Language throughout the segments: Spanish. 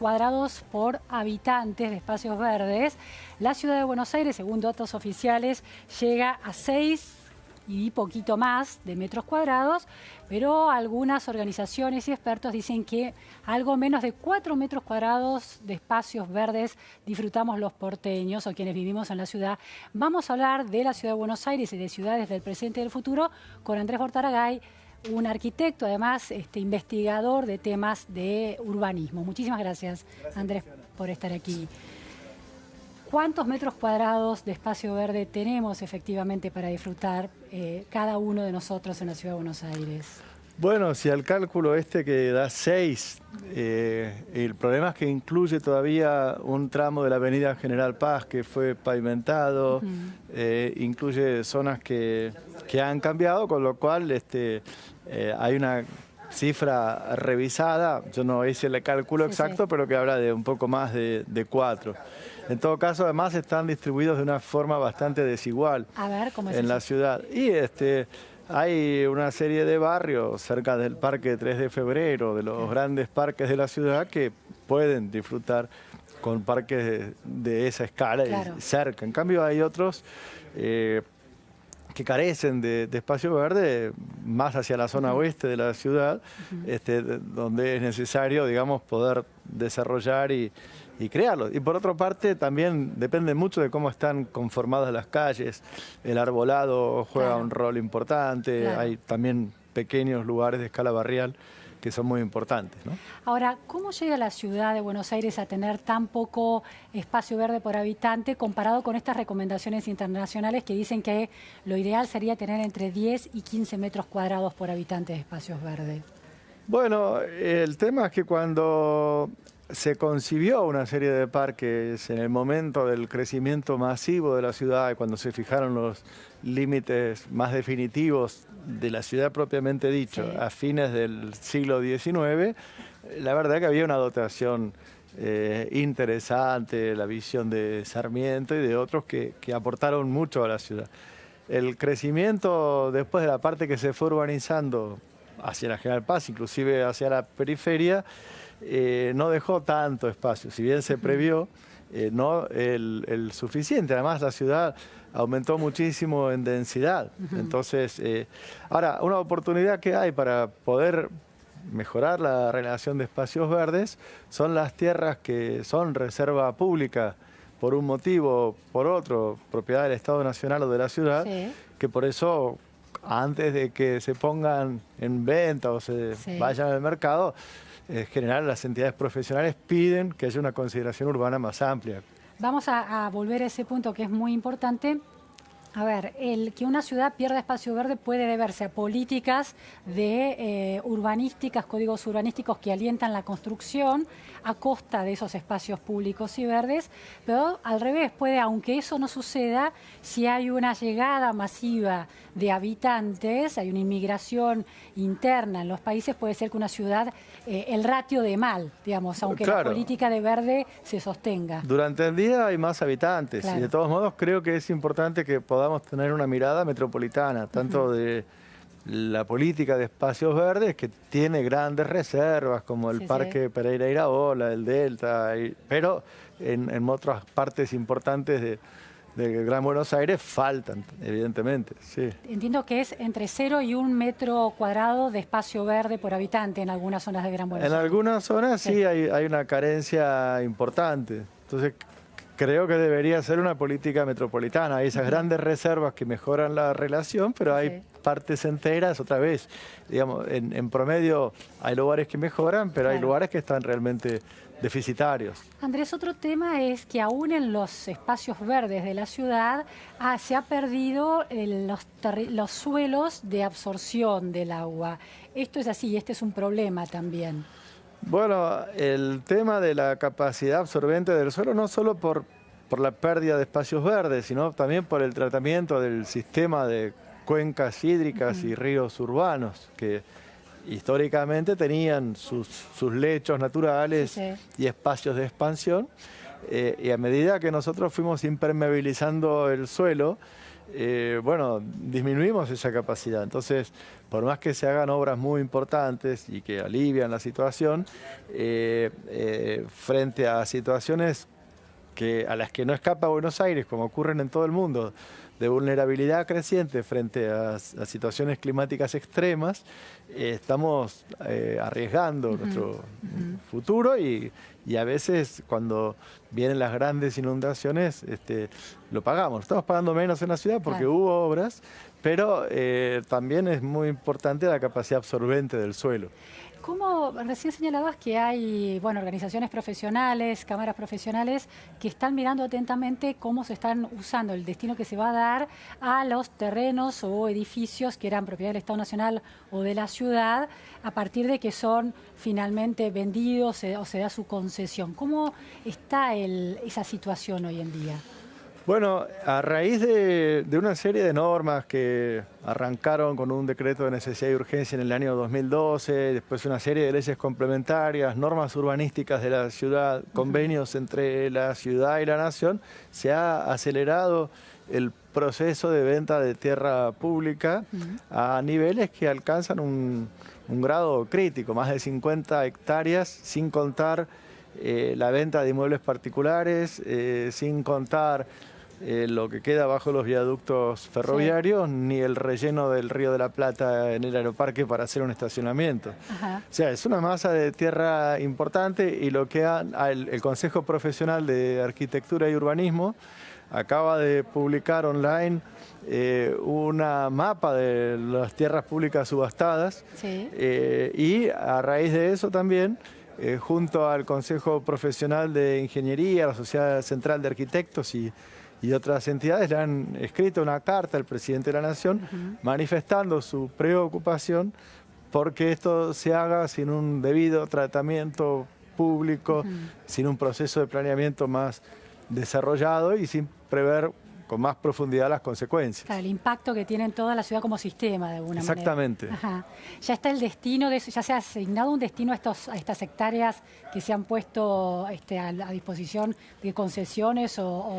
cuadrados por habitantes de espacios verdes. La ciudad de Buenos Aires, según datos oficiales, llega a 6 y poquito más de metros cuadrados, pero algunas organizaciones y expertos dicen que algo menos de 4 metros cuadrados de espacios verdes disfrutamos los porteños o quienes vivimos en la ciudad. Vamos a hablar de la ciudad de Buenos Aires y de ciudades del presente y del futuro con Andrés Bortaragay, un arquitecto, además investigador de temas de urbanismo. Muchísimas gracias, Andrés, por estar aquí. ¿Cuántos metros cuadrados de espacio verde tenemos efectivamente para disfrutar cada uno de nosotros en la Ciudad de Buenos Aires? Bueno, si al cálculo que da 6, el problema es que incluye todavía un tramo de la avenida General Paz que fue pavimentado, incluye zonas que han cambiado, con lo cual hay una cifra revisada, yo no hice el cálculo exacto, pero que habla de un poco más de 4. En todo caso, además, están distribuidos de una forma bastante desigual en la ciudad. Y hay una serie de barrios cerca del Parque 3 de Febrero, de los grandes parques de la ciudad, que pueden disfrutar con parques de esa escala y cerca. En cambio, hay otros que carecen de espacio verde más hacia la zona oeste de la ciudad, donde es necesario, digamos, poder desarrollar y crearlo. Y por otra parte, también depende mucho de cómo están conformadas las calles. El arbolado juega un rol importante, hay también pequeños lugares de escala barrial que son muy importantes, ¿no? Ahora, ¿cómo llega la ciudad de Buenos Aires a tener tan poco espacio verde por habitante comparado con estas recomendaciones internacionales que dicen que lo ideal sería tener entre 10 y 15 metros cuadrados por habitante de espacios verdes? Bueno, el tema es que cuando se concibió una serie de parques en el momento del crecimiento masivo de la ciudad y cuando se fijaron los límites más definitivos de la ciudad propiamente dicho, a fines del siglo XIX, la verdad que había una dotación interesante, la visión de Sarmiento y de otros que aportaron mucho a la ciudad. El crecimiento después de la parte que se fue urbanizando hacia la General Paz, inclusive hacia la periferia, no dejó tanto espacio, si bien se previó, no el suficiente. Además, la ciudad aumentó muchísimo en densidad. Entonces, ahora, una oportunidad que hay para poder mejorar la relación de espacios verdes son las tierras que son reserva pública por un motivo o por otro, propiedad del Estado Nacional o de la ciudad, que por eso, antes de que se pongan en venta o se vayan al mercado, en general las entidades profesionales piden que haya una consideración urbana más amplia. Vamos a volver a ese punto que es muy importante. A ver, que una ciudad pierda espacio verde puede deberse a políticas de urbanísticas, códigos urbanísticos que alientan la construcción a costa de esos espacios públicos y verdes, pero al revés, puede, aunque eso no suceda, si hay una llegada masiva de habitantes, hay una inmigración interna en los países, puede ser que una ciudad, el ratio de mal, digamos, aunque la política de verde se sostenga. Durante el día hay más habitantes y de todos modos creo que es importante que podamos tener una mirada metropolitana, tanto de la política de espacios verdes, que tiene grandes reservas, como el Parque Pereira Iraola, el Delta, pero en otras partes importantes de Gran Buenos Aires faltan, evidentemente. Entiendo que es entre 0 y 1 metro cuadrado de espacio verde por habitante en algunas zonas de Gran Buenos Aires. En algunas zonas sí hay una carencia importante. Entonces, creo que debería ser una política metropolitana. Hay esas grandes reservas que mejoran la relación, pero hay partes enteras, otra vez, digamos, en promedio hay lugares que mejoran, pero hay lugares que están realmente deficitarios. Andrés, otro tema es que aún en los espacios verdes de la ciudad se ha perdido los suelos de absorción del agua. Esto es así y este es un problema también. Bueno, el tema de la capacidad absorbente del suelo no solo por la pérdida de espacios verdes, sino también por el tratamiento del sistema de cuencas hídricas y ríos urbanos, que históricamente tenían sus lechos naturales y espacios de expansión, y a medida que nosotros fuimos impermeabilizando el suelo, bueno, disminuimos esa capacidad. Entonces, por más que se hagan obras muy importantes y que alivian la situación, frente a situaciones a las que no escapa Buenos Aires, como ocurren en todo el mundo, de vulnerabilidad creciente frente a situaciones climáticas extremas, estamos arriesgando nuestro futuro y a veces cuando vienen las grandes inundaciones lo pagamos. Estamos pagando menos en la ciudad porque hubo obras, pero también es muy importante la capacidad absorbente del suelo. Como recién señalabas que hay organizaciones profesionales, cámaras profesionales que están mirando atentamente cómo se están usando el destino que se va a dar a los terrenos o edificios que eran propiedad del Estado Nacional o de la ciudad a partir de que son finalmente vendidos o se da su concesión. ¿Cómo está esa situación hoy en día? Bueno, a raíz de una serie de normas que arrancaron con un decreto de necesidad y urgencia en el año 2012, después una serie de leyes complementarias, normas urbanísticas de la ciudad, convenios entre la ciudad y la nación, se ha acelerado el proceso de venta de tierra pública a niveles que alcanzan un grado crítico, más de 50 hectáreas, sin contar la venta de inmuebles particulares, sin contar lo que queda bajo los viaductos ferroviarios, ni el relleno del Río de la Plata en el aeroparque para hacer un estacionamiento. O sea, es una masa de tierra importante y lo que el Consejo Profesional de Arquitectura y Urbanismo acaba de publicar online una mapa de las tierras públicas subastadas y a raíz de eso también junto al Consejo Profesional de Ingeniería, la Sociedad Central de Arquitectos y otras entidades le han escrito una carta al presidente de la Nación manifestando su preocupación porque esto se haga sin un debido tratamiento público, sin un proceso de planeamiento más desarrollado y sin prever con más profundidad las consecuencias. Claro, el impacto que tiene en toda la ciudad como sistema, de alguna manera. Exactamente. Ya está el destino de eso, ya se ha asignado un destino a estas hectáreas que se han puesto a disposición de concesiones o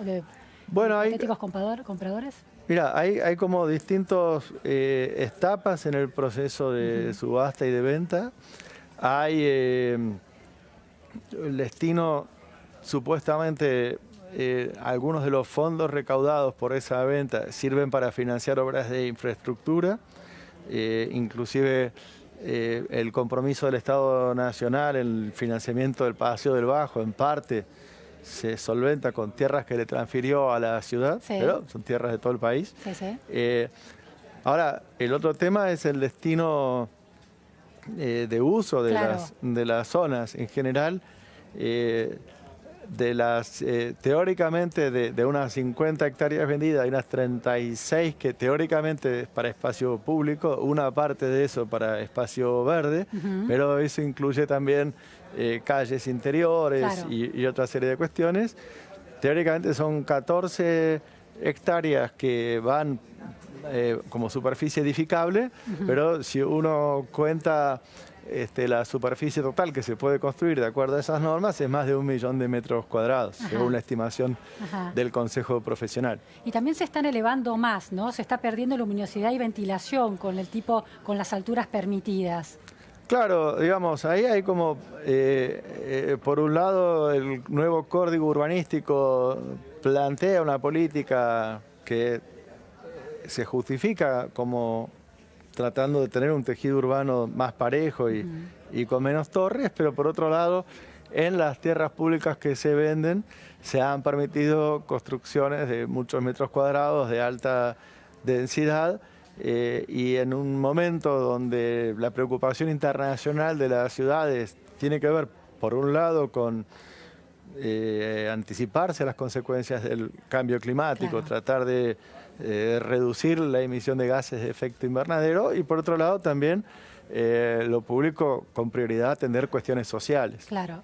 de hipotéticos compradores. Mira, hay como distintas etapas en el proceso de subasta y de venta. Hay el destino, supuestamente, algunos de los fondos recaudados por esa venta sirven para financiar obras de infraestructura, inclusive el compromiso del Estado Nacional, el financiamiento del Paseo del Bajo, en parte se solventa con tierras que le transfirió a la ciudad, pero son tierras de todo el país. Ahora, el otro tema es el destino de uso de las zonas en general. Teóricamente de unas 50 hectáreas vendidas, hay unas 36 que teóricamente es para espacio público, una parte de eso para espacio verde, pero eso incluye también calles interiores y otra serie de cuestiones. Teóricamente son 14 hectáreas que van como superficie edificable, pero si uno cuenta la superficie total que se puede construir de acuerdo a esas normas es más de 1 millón de metros cuadrados, según la estimación del Consejo Profesional. Y también se están elevando más, ¿no? Se está perdiendo luminosidad y ventilación con las alturas permitidas. Claro, digamos, ahí hay como, por un lado, el nuevo código urbanístico plantea una política que se justifica como tratando de tener un tejido urbano más parejo y con menos torres, pero por otro lado, en las tierras públicas que se venden, se han permitido construcciones de muchos metros cuadrados de alta densidad y en un momento donde la preocupación internacional de las ciudades tiene que ver, por un lado, con anticiparse a las consecuencias del cambio climático, tratar de reducir la emisión de gases de efecto invernadero y por otro lado también lo público con prioridad a atender cuestiones sociales. Claro.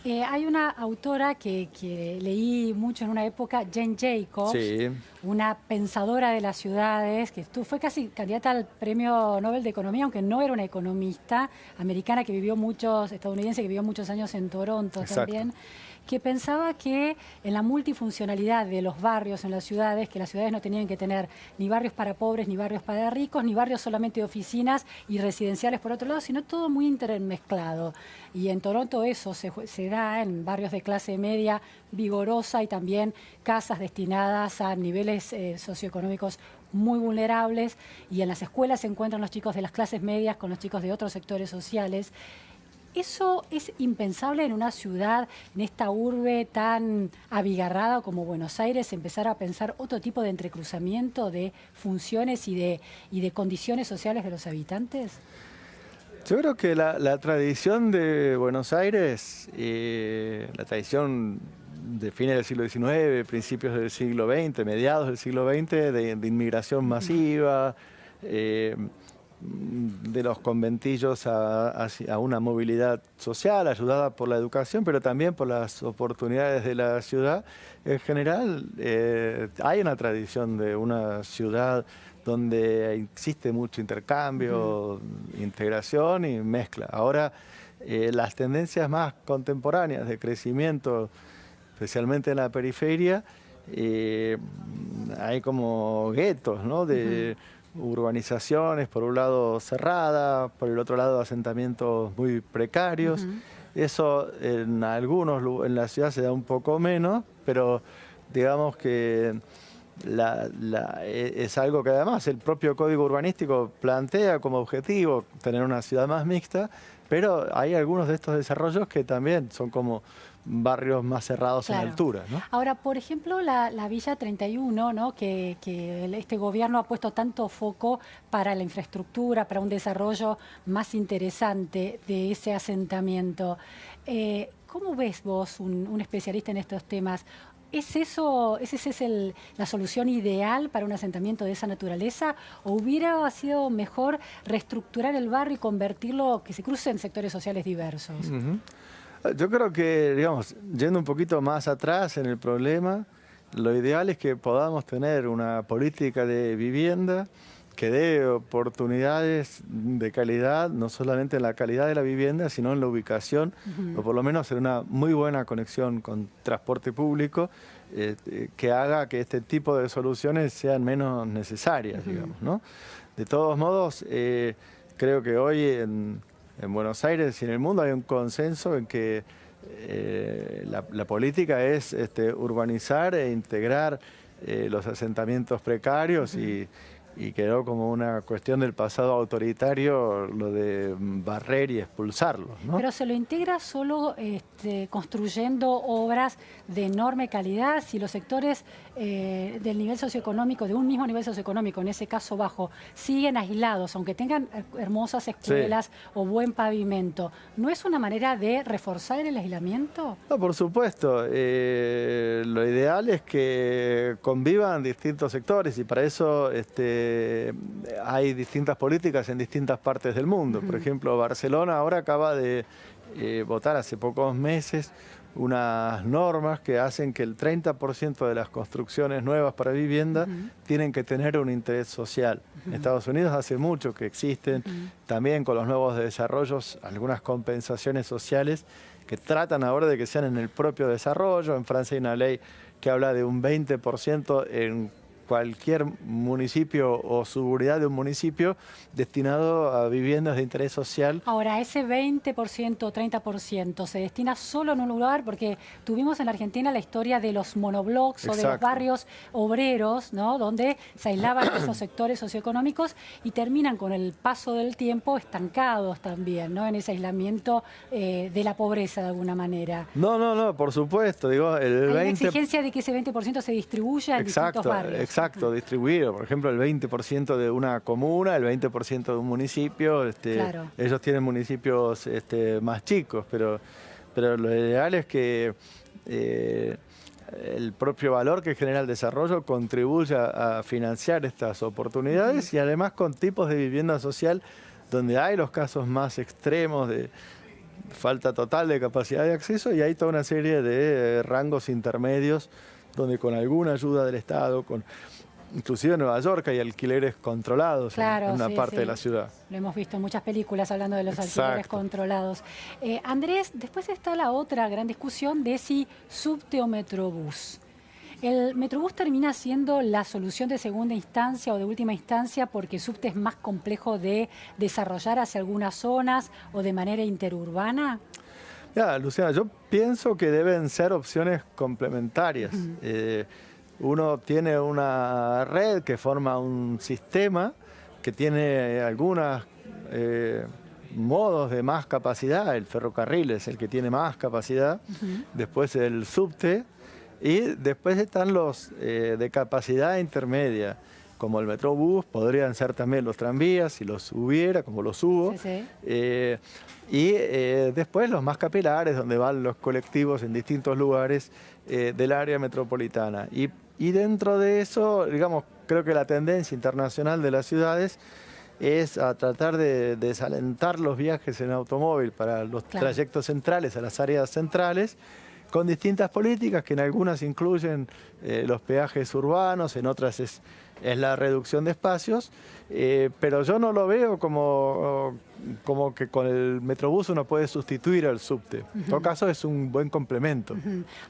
Hay una autora que leí mucho en una época, Jane Jacobs, una pensadora de las ciudades, que fue casi candidata al Premio Nobel de Economía, aunque no era una economista, americana estadounidense que vivió muchos años en Toronto. Exacto. También, que pensaba que en la multifuncionalidad de los barrios en las ciudades, que las ciudades no tenían que tener ni barrios para pobres, ni barrios para ricos, ni barrios solamente de oficinas y residenciales por otro lado, sino todo muy intermezclado. Y en Toronto eso se da en barrios de clase media vigorosa y también casas destinadas a niveles socioeconómicos muy vulnerables, y en las escuelas se encuentran los chicos de las clases medias con los chicos de otros sectores sociales. ¿Eso es impensable en una ciudad, en esta urbe tan abigarrada como Buenos Aires, empezar a pensar otro tipo de entrecruzamiento de funciones y de condiciones sociales de los habitantes? Yo creo que la tradición de Buenos Aires, la tradición de fines del siglo XIX, principios del siglo XX, mediados del siglo XX, de inmigración masiva, de los conventillos a una movilidad social ayudada por la educación, pero también por las oportunidades de la ciudad. En general, hay una tradición de una ciudad donde existe mucho intercambio, integración y mezcla. Ahora, las tendencias más contemporáneas de crecimiento, especialmente en la periferia, hay como guetos, ¿no? De urbanizaciones, por un lado cerradas, por el otro lado asentamientos muy precarios. Eso en en la ciudad se da un poco menos, pero digamos que es algo que además el propio código urbanístico plantea como objetivo, tener una ciudad más mixta, pero hay algunos de estos desarrollos que también son como barrios más cerrados, claro, en altura, ¿no? Ahora, por ejemplo, la Villa 31, ¿no? que este gobierno ha puesto tanto foco para la infraestructura, para un desarrollo más interesante de ese asentamiento. ¿Cómo ves vos, un especialista en estos temas? ¿Esa es la solución ideal para un asentamiento de esa naturaleza? ¿O hubiera sido mejor reestructurar el barrio y convertirlo, que se cruce en sectores sociales diversos? Yo creo que, digamos, yendo un poquito más atrás en el problema, lo ideal es que podamos tener una política de vivienda que dé oportunidades de calidad, no solamente en la calidad de la vivienda, sino en la ubicación, o por lo menos en una muy buena conexión con transporte público, que haga que este tipo de soluciones sean menos necesarias, digamos, ¿no? De todos modos, creo que hoy en Buenos Aires y en el mundo hay un consenso en que la política es urbanizar e integrar los asentamientos precarios y quedó como una cuestión del pasado autoritario lo de barrer y expulsarlos, ¿no? Pero se lo integra solo construyendo obras de enorme calidad. Si los sectores del nivel socioeconómico, de un mismo nivel socioeconómico, en ese caso bajo, siguen aislados, aunque tengan hermosas escuelas, sí, o buen pavimento, ¿no es una manera de reforzar el aislamiento? No, por supuesto. Lo ideal es que convivan distintos sectores y para eso hay distintas políticas en distintas partes del mundo. Por ejemplo, Barcelona ahora acaba de votar hace pocos meses unas normas que hacen que el 30% de las construcciones nuevas para vivienda tienen que tener un interés social. En Estados Unidos hace mucho que existen, también con los nuevos desarrollos, algunas compensaciones sociales que tratan ahora de que sean en el propio desarrollo. En Francia hay una ley que habla de un 20% en cualquier municipio o subunidad de un municipio destinado a viviendas de interés social. Ahora, ese 20% o 30% se destina solo en un lugar, porque tuvimos en la Argentina la historia de los monoblocks, exacto, o de los barrios obreros, ¿no? Donde se aislaban esos sectores socioeconómicos y terminan con el paso del tiempo estancados también, ¿no? En ese aislamiento de la pobreza de alguna manera. No, por supuesto. Digo, hay una exigencia de que ese 20% se distribuya en distintos barrios. Exacto, distribuido. Por ejemplo, el 20% de una comuna, el 20% de un municipio. Claro. Ellos tienen municipios más chicos, pero lo ideal es que el propio valor que genera el desarrollo contribuya a financiar estas oportunidades y además con tipos de vivienda social donde hay los casos más extremos de falta total de capacidad de acceso y hay toda una serie de rangos intermedios donde con alguna ayuda del Estado, inclusive en Nueva York hay alquileres controlados en una parte de la ciudad. Lo hemos visto en muchas películas hablando de los alquileres controlados. Andrés, después está la otra gran discusión de si subte o metrobús. ¿El metrobús termina siendo la solución de segunda instancia o de última instancia porque el subte es más complejo de desarrollar hacia algunas zonas o de manera interurbana? Ya, Luciana, yo pienso que deben ser opciones complementarias. Uno tiene una red que forma un sistema que tiene algunos modos de más capacidad. El ferrocarril es el que tiene más capacidad, después el subte, y después están los de capacidad intermedia, como el metrobús, podrían ser también los tranvías, si los hubiera, como los hubo. Y después los más capilares, donde van los colectivos en distintos lugares del área metropolitana. Y dentro de eso, digamos, creo que la tendencia internacional de las ciudades es a tratar de desalentar los viajes en automóvil para los trayectos centrales, a las áreas centrales, con distintas políticas que en algunas incluyen los peajes urbanos, en otras es la reducción de espacios, pero yo no lo veo como que con el metrobús uno puede sustituir al subte. En todo caso es un buen complemento.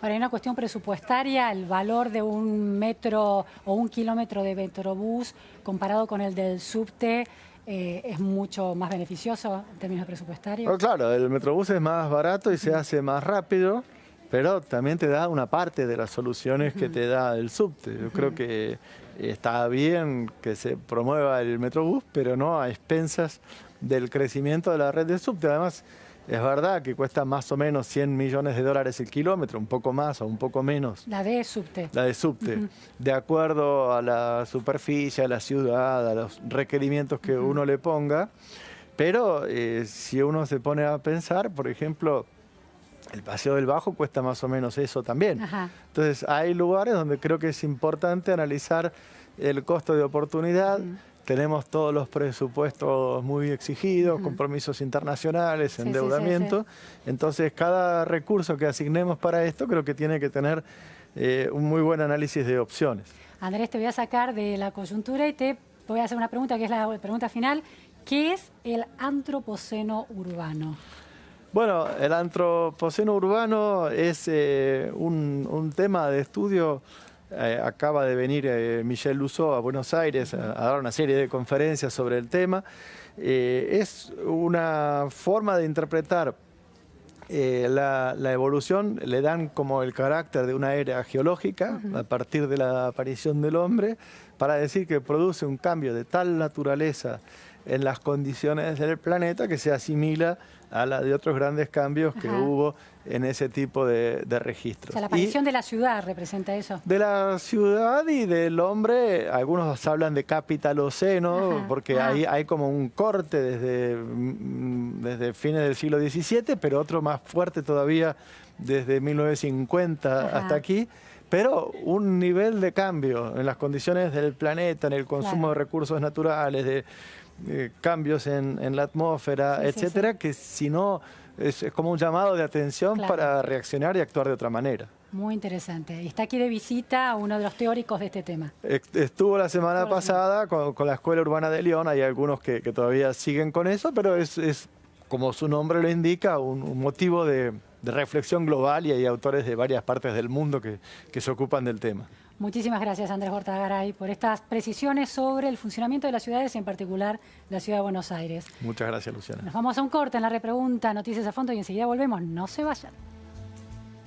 Ahora, hay una cuestión presupuestaria, el valor de un metro o un kilómetro de metrobús comparado con el del subte, ¿es mucho más beneficioso en términos presupuestarios? Oh, claro, el metrobús es más barato y se hace más rápido, pero también te da una parte de las soluciones que te da el subte. Yo creo que está bien que se promueva el metrobús, pero no a expensas del crecimiento de la red de subte. Además, es verdad que cuesta más o menos 100 millones de dólares el kilómetro, un poco más o un poco menos. La de subte. La de subte, de acuerdo a la superficie, a la ciudad, a los requerimientos que uno le ponga. Pero si uno se pone a pensar, por ejemplo, el Paseo del Bajo cuesta más o menos eso también. Entonces hay lugares donde creo que es importante analizar el costo de oportunidad. Tenemos todos los presupuestos muy exigidos, compromisos internacionales, endeudamiento. Entonces cada recurso que asignemos para esto creo que tiene que tener un muy buen análisis de opciones. Andrés, te voy a sacar de la coyuntura y te voy a hacer una pregunta que es la pregunta final. ¿Qué es el antropoceno urbano? Bueno, el antropoceno urbano es un tema de estudio. Acaba de venir Michel Luceau a Buenos Aires a dar una serie de conferencias sobre el tema. Es una forma de interpretar la evolución, le dan como el carácter de una era geológica a partir de la aparición del hombre, para decir que produce un cambio de tal naturaleza en las condiciones del planeta que se asimila a la de otros grandes cambios que hubo en ese tipo de registros. O sea, la aparición de la ciudad representa eso. De la ciudad y del hombre, algunos hablan de capitaloceno, porque hay como un corte desde fines del siglo XVII, pero otro más fuerte todavía desde 1950 hasta aquí. Pero un nivel de cambio en las condiciones del planeta, en el consumo de recursos naturales, de cambios en la atmósfera, etcétera, que si no es como un llamado de atención para reaccionar y actuar de otra manera. Muy interesante. Y está aquí de visita uno de los teóricos de este tema. Estuvo la semana pasada con la Escuela Urbana de Lyon. Hay algunos que todavía siguen con eso, pero es como su nombre lo indica, un motivo de reflexión global, y hay autores de varias partes del mundo que se ocupan del tema. Muchísimas gracias, Andrés Bortagaray, por estas precisiones sobre el funcionamiento de las ciudades, en particular la ciudad de Buenos Aires. Muchas gracias, Luciana. Nos vamos a un corte en la repregunta Noticias a Fondo y enseguida volvemos. No se vayan.